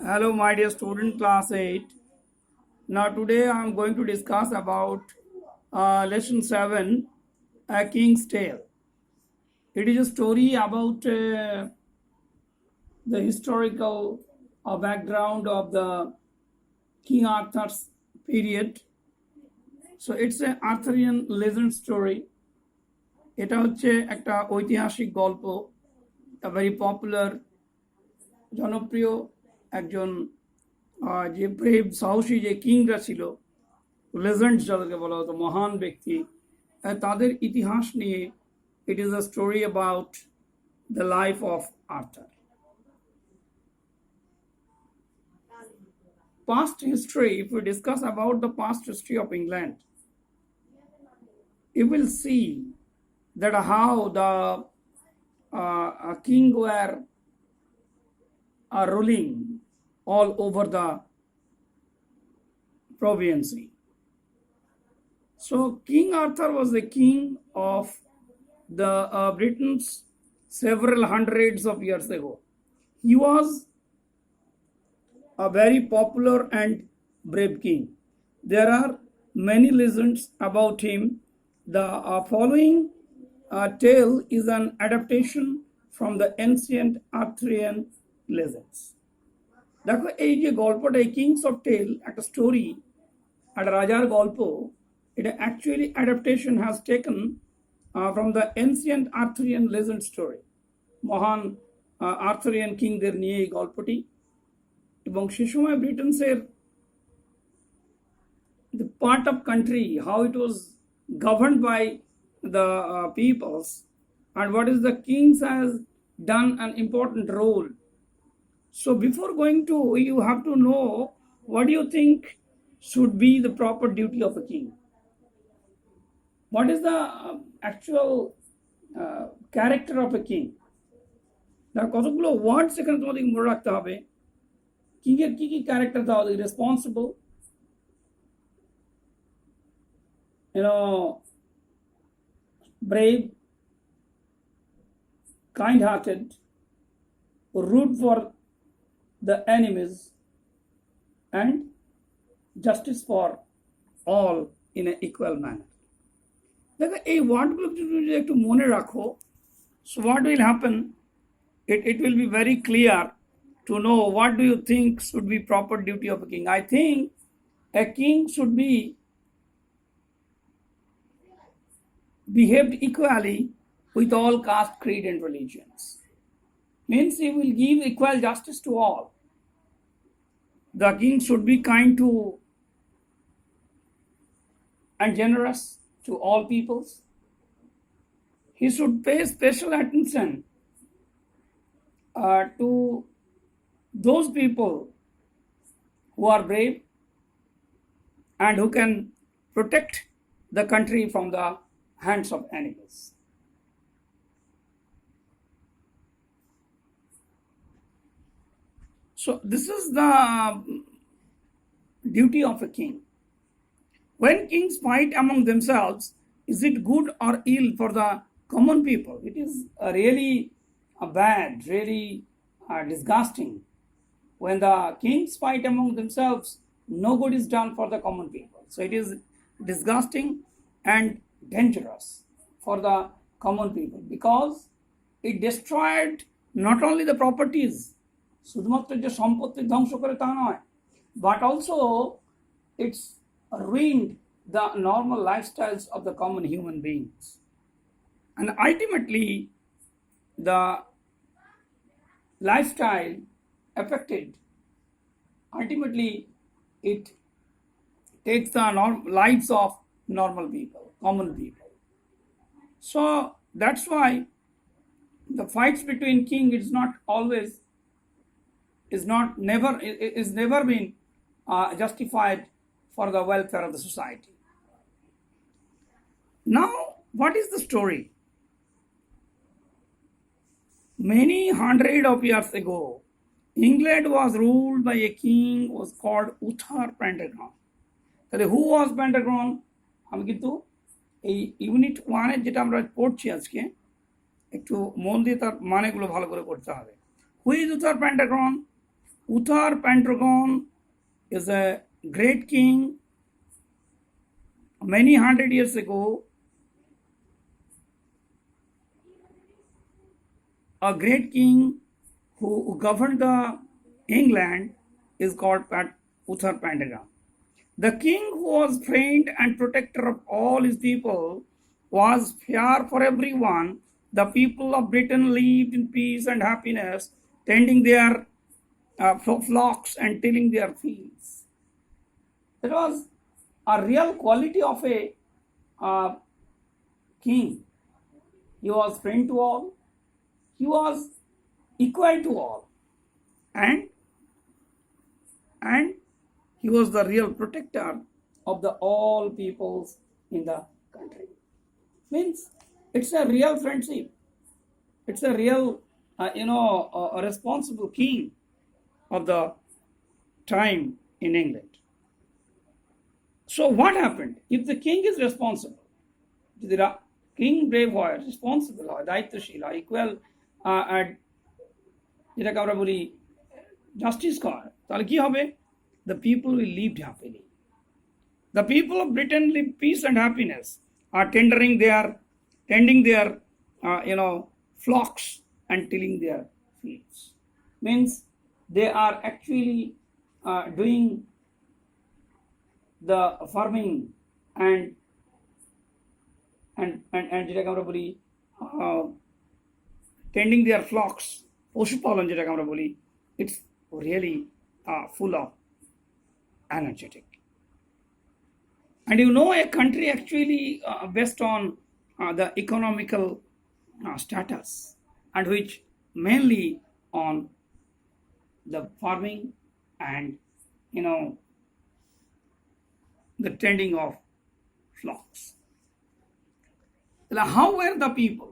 Hello, my dear student, class 8. Now, today I am going to discuss about lesson 7, A King's Tale. It is a story about the historical background of the King Arthur's period. So, it's an Arthurian legend story. এটা হচ্ছে একটা ঐতিহাসিক গল্প, a very popular, জনপ্রিয় একজন যে brave সাহসী যে কিংরা ছিল, লেজেন্ডস যাদেরকে বলা হতো, মহান ব্যক্তি, তাদের ইতিহাস নিয়ে it is a story about the life of Arthur. Past history, if we discuss about the past history of England, you will see that how the king were ruling all over the province. So King Arthur was the king of the Britons several hundreds of years ago. He was a very popular and brave king. There are many legends about him. The following tale is an adaptation from the ancient Arthurian legends. দেখো এই যে গল্পটা, এই Kings of টেল, একটা story, একটা রাজার গল্প, এটা actually adaptation has taken from the ancient Arthurian legend story. মহান আর্থুরিয়ান কিংদের নিয়ে এই গল্পটি, এবং সে সময় ব্রিটেন্সের the part of country, how it was governed by the peoples, and what is the kings has done an important role. So before going to, you have to know what do you think should be the proper duty of a king. What is the actual character of a king? কতগুলো ওয়ার্ডস এখানে তোমাদের মনে রাখতে হবে। কিংয়ের কি কি character দেওয়া হবে? Responsible, brave, kind-hearted, root for the enemies, and justice for all in an equal manner. দেখো এই ওয়ার্ডগুলো যদি একটু মনে রাখো, so what will happen, it will be very clear to know what do you think should be proper duty of a king. I think a king should be behaved equally with all caste, creed, and religions. Means he will give equal justice to all. The king should be kind to and generous to all peoples. He should pay special attention to those people who are brave and who can protect the country from the hands of enemies. So this is the duty of a king. When kings fight among themselves, is it good or ill for the common people? It is really bad, really disgusting. When the kings fight among themselves, no good is done for the common people. So it is disgusting and dangerous for the common people because it destroyed not only the properties, শুধুমাত্র যে সম্পত্তি ধ্বংস করে তা নয়, but also it's ruined the normal lifestyles of the common human beings. And ultimately, the lifestyle affected, ultimately it takes the lives of normal people, common people. So that's why the fights between king is not always, is never been justified for the welfare of the society. Now, what is the story? Many hundred of years ago, England was ruled by a king who was called Uther Pendragon. তাহলে who was Pendragon? আমি কিন্তু এই unit 1 যেটা আমরা পড়ছি আজকে, একটু মন দিয়ে তার মানেগুলো ভালো করে পড়তে হবে। Who is Uther Pendragon? Uttar Pendragon is a great king. Many 100 years ago, a great king who governed the England is called Uttar Pendragon. The king who was friend and protector of all his people was fair for everyone. The people of Britain lived in peace and happiness, tending their flocks and tilling their fields. That was a real quality of a king. He was friend to all. He was equal to all. And he was the real protector of the all peoples in the country. Means it's a real friendship. It's a real, a responsible king of the time in England. So what happened? If the king is responsible, the king brave হয়, responsible হয়, দায়িত্বশীল হয়, equal, যেটাকে আমরা বলি justice করে, তাহলে কি হবে? The people will live happily. The people of Britain live peace and happiness, are tending their flocks and tilling their fields. Means they are actually doing the farming and যেটাকে আমরা বলি tending their flocks, পশুপালন যেটাকে আমরা বলি, it's really full of energetic. And a country actually based on the economical status, and which mainly on the farming and the tending of flocks. How were the people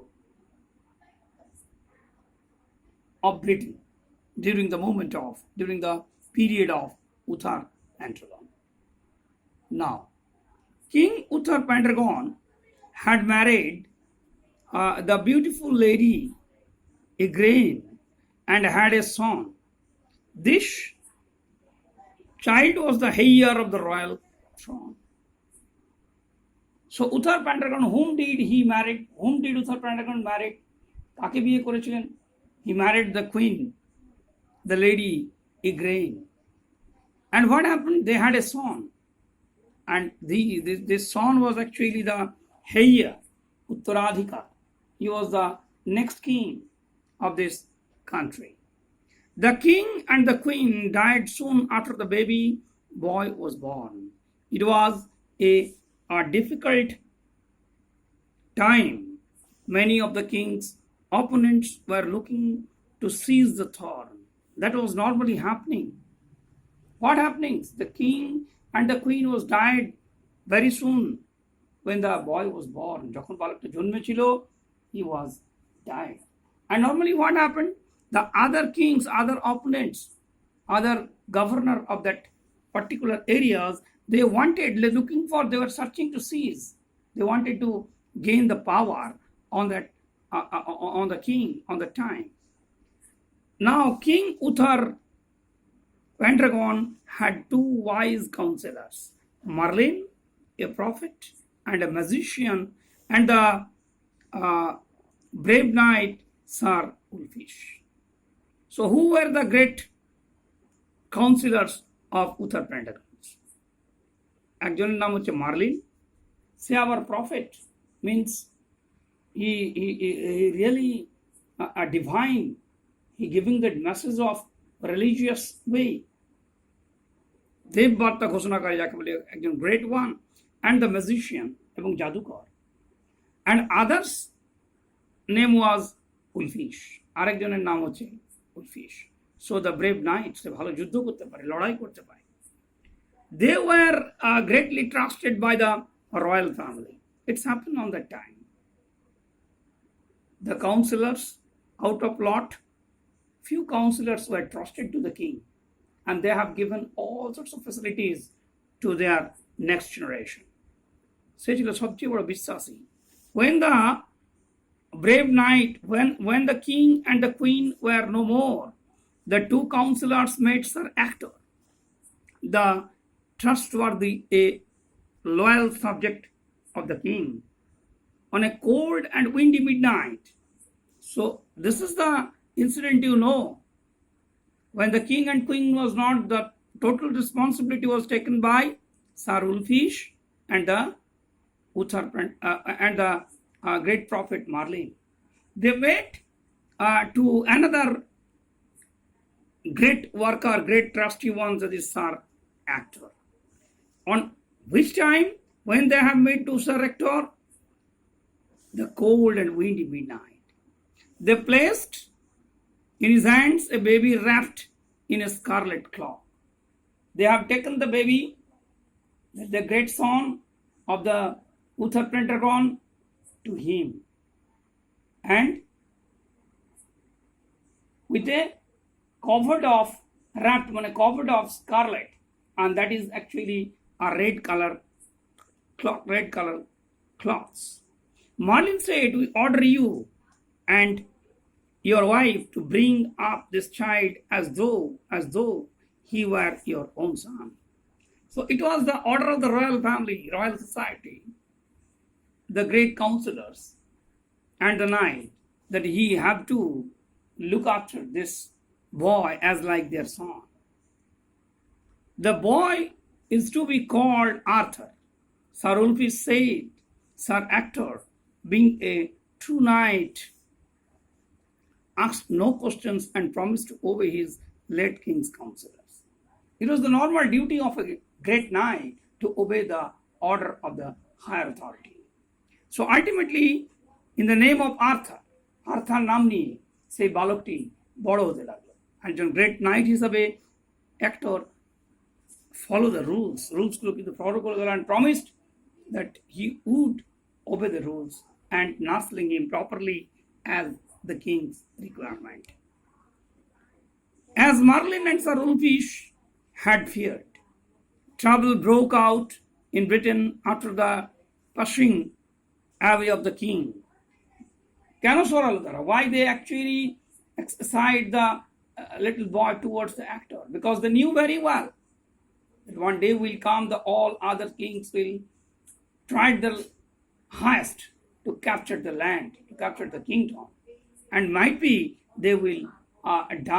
of Britain during the period of Uttar Pendragon? Now, King Uttar Pendragon had married the beautiful lady Igraine and had a son. This child was the heir of the royal throne. So Uttar Pendragon, whom did Uttar Pendragon marry? কাকে বিয়ে করেছিলেন? He married the queen, the lady Igraine. And what happened? They had a son. And this son was actually the heir, Uttaradhikar. He was the next king of this country. The king and the queen died soon after the baby boy was born. It was a difficult time. Many of the king's opponents were looking to seize the throne. That was normally happening. What happened? The king and the queen was died very soon when the boy was born. যখন বালকটা জন্মেছিল, he was died. And normally what happened? The other kings, other opponents, other governor of that particular areas, they were searching to seize. They wanted to gain the power on that, on the king, on the time. Now, King Uttar Pendragon had two wise counselors, Merlin, a prophet and a magician, and the brave knight Sir Ulfish. So who were the great counselors of Uttar Pendragon? একজনের নাম হচ্ছে marlin. সে আবার prophet, means he really a divine, he giving the message of religious way. দেববার্তা ঘোষণাকারী যাকে বলে একজন great one, and the magician এবং জাদুকর. And others name was Ulfish. আরেকজনের নাম হচ্ছে Ulfish. So the brave knight, সে ভালো যুদ্ধ করতে পারে, লড়াই করতে পারে. They were greatly trusted by the royal family. It's happened on that time. The counselors, out of lot, few counselors were trusted to the king, and they have given all sorts of facilities to their next generation. সে ছিল সবচেয়ে বড় বিশ্বাসী. When the brave knight, when the king and the queen were no more, the two counselors met Sir Actor, the trustworthy, a loyal subject of the king, on a cold and windy midnight. So this is the incident, when the king and queen was not, the total responsibility was taken by Sir Ulfish and the great prophet Merlin. They met to another great worker, great trusty one, that is Sir Actor. On which time, when they have met to Sir Actor, the cold and windy midnight, they placed in his hands a baby wrapped in a scarlet cloth. They have taken the baby, the great son of the Uther Pentagon, to him, and with a covered of wrapped, covered of scarlet, and that is actually a red color cloths. Merlin said, "We order you and your wife to bring up this child as though he were your own son." So it was the order of the royal family, royal society, the great counselors and the knight, that he have to look after this boy as like their son. The boy is to be called Arthur. Sir Ulfish said, Sir Actor, being a true knight, asked no questions and promised to obey his late king's counselors. It was the normal duty of a great knight to obey the order of the higher authority. So ultimately, in the name of Arthur নাম নিয়ে সেই বালকটি বড় হতে লাগলো। একজন great night হিসাবে actor follow the রুলসগুলো কিন্তু ফলো করে গেল, and promised that he would obey the rules and nursing him properly as the king's requirement. As Merlin and Sir Ulfish had feared, trouble broke out in Britain after the passing away of the king. কেন সরালো তারা? Why they actually exiled the little boy towards the actor? Because they knew very well that one day will come, the all other kings will try their highest to capture the land, to capture the kingdom, and might be they will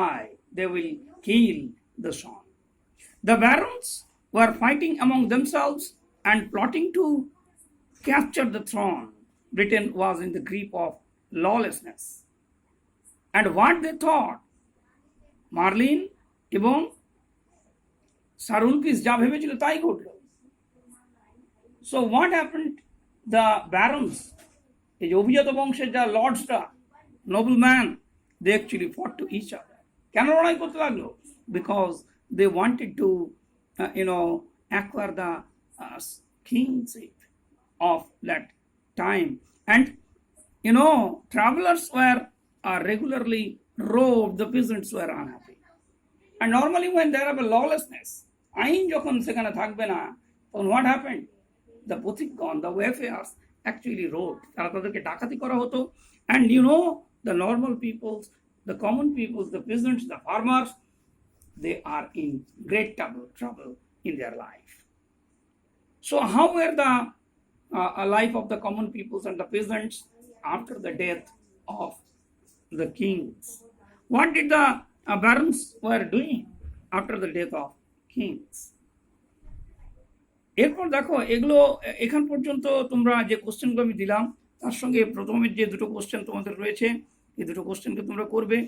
die, they will kill the son. The barons were fighting among themselves and plotting to capture the throne. Britain was in the grip of lawlessness. And what they thought, Merlin এবং Sir Ulfish যা ভেবেছিল তাই ঘটল. So what happened? The barons, এই অভিজাত বংশের যা লর্ডসরা, nobleman, they actually fought to each other. কেন লড়াই করতে লাগলো? Because they wanted to acquire the kingship of that time. And travelers were regularly robbed, the peasants were unhappy. And normally when there are lawlessness, আইন যখন সেখানে থাকবে না, তখন what happened? The পথিকগণ, the wayfarers actually robbed. তারা তাদেরকে ডাকাতি করা হতো. And the normal peoples, the common peoples, the peasants, the farmers, they are in great trouble in their life. So how were the life of the common peoples and the peasants after the death of the kings? What did the barons were doing after the death of kings? এরপর দেখো, এগুলো এখান পর্যন্ত তোমরা যে কোশ্চেনগুলো আমি দিলাম, তার সঙ্গে প্রথমে যে দুটো কোশ্চেন তোমাদের রয়েছে, এই দুটো কোশ্চেনকে তোমরা করবে।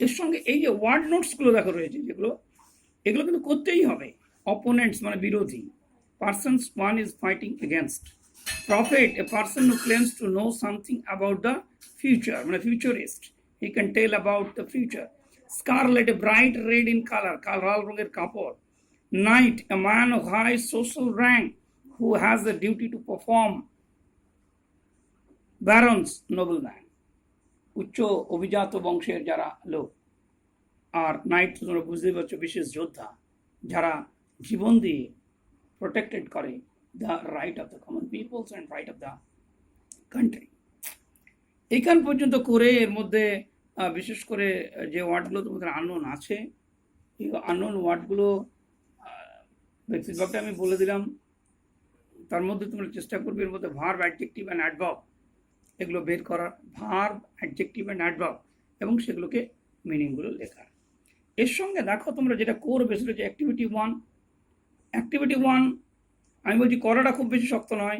এর সঙ্গে এই যে ওয়ার্ড নোটসগুলো দেখো রয়েছে, এগুলো কিন্তু করতেই হবে। অপোনেন্টস মানে বিরোধী। Persons one is fighting against. Prophet, a person who claims to know something about the future, মানে futurist. He can tell about the future. Scarlet, a bright red in color, লাল রঙের কাপড়। Knight, a man of high social rank who has the duty to perform. Barons, nobleman, উচ্চ অভিজাত বংশের যারা লোক। আর night তোমরা বুঝতেই পারছো, বিশেষ যোদ্ধা, যারা জীবন দিয়ে protected করে the right of the common peoples and right of the country. এখান পর্যন্ত করে এর মধ্যে বিশেষ করে যে ওয়ার্ডগুলো তোমাদের আননোন আছে, এই আননোন ওয়ার্ডগুলো বেশিরভাগটা আমি বলে দিলাম। তার মধ্যে তোমরা চেষ্টা করবে এর মধ্যে ভার্ব, অ্যাডজেক্টিভ অ্যান্ড অ্যাডভার্ব এগুলো বের করার, ভার্ব, অ্যাডজেক্টিভ অ্যান্ড অ্যাডভার্ব, এবং সেগুলোকে মিনিংগুলো লেখার। এর সঙ্গে দেখো তোমরা যেটা করবে সেটা হচ্ছে অ্যাক্টিভিটি ওয়ান। অ্যাক্টিভিটি ওয়ান আমি বলছি করাটা খুব বেশি শক্ত নয়,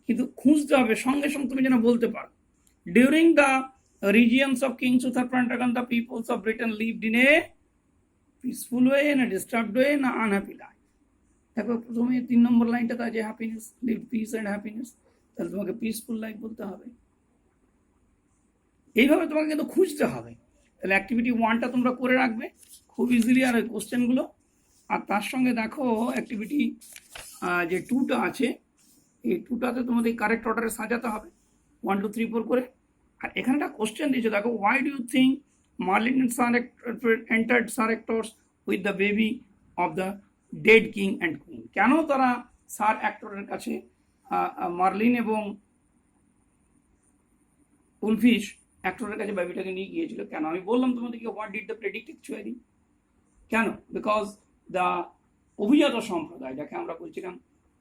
কিন্তু খুঁজতে হবে, সঙ্গে সঙ্গে তুমি যেন বলতে পারো। During the regions of King Sutharpanthagan, the peoples of Britain lived in a peaceful way, in a disturbed way, in an unhappy life. দেখো প্রথমে 3 নম্বর লাইনটাতে আছে happiness, live peace and happiness, তাহলে তোমাকে পিসফুল লাইফ বলতে হবে। এইভাবে তোমাকে কিন্তু খুঁজতে হবে। তাহলে অ্যাক্টিভিটি ওয়ানটা তোমরা করে রাখবে খুব ইজিলি, আর ওই কোশ্চেনগুলো। আর তার সঙ্গে দেখো অ্যাক্টিভিটি যে টুটা আছে, এই টুটাতে তোমাদের কারেক্ট অর্ডারে সাজাতে হবে 1 2 3 4 করে। আর এখানে একটা কোশ্চেন দিয়েছে, দেখো why do you think Merlin entered sir actors with the baby of the dead king and queen. কেন তারা স্যার অ্যাক্টরের কাছে মার্লিন এবং উলফিশ অ্যাক্টরের কাছে বেবিটাকে নিয়ে গিয়েছিল? কেন? আমি বললাম তোমাদেরকে what did the predict actually. কেন? বিকজ দ্য অভিজাত সম্প্রদায়, যাকে আমরা বলছিলাম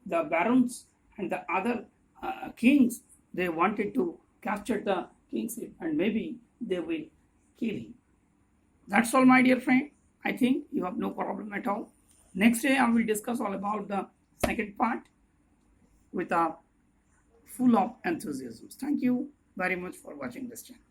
the barons and the other kings, they wanted to capture the kingship and maybe they will kill him. That's all, my dear friend. I think you have no problem at all. Next day I will discuss all about the second part with a full of enthusiasm. Thank you very much for watching this channel.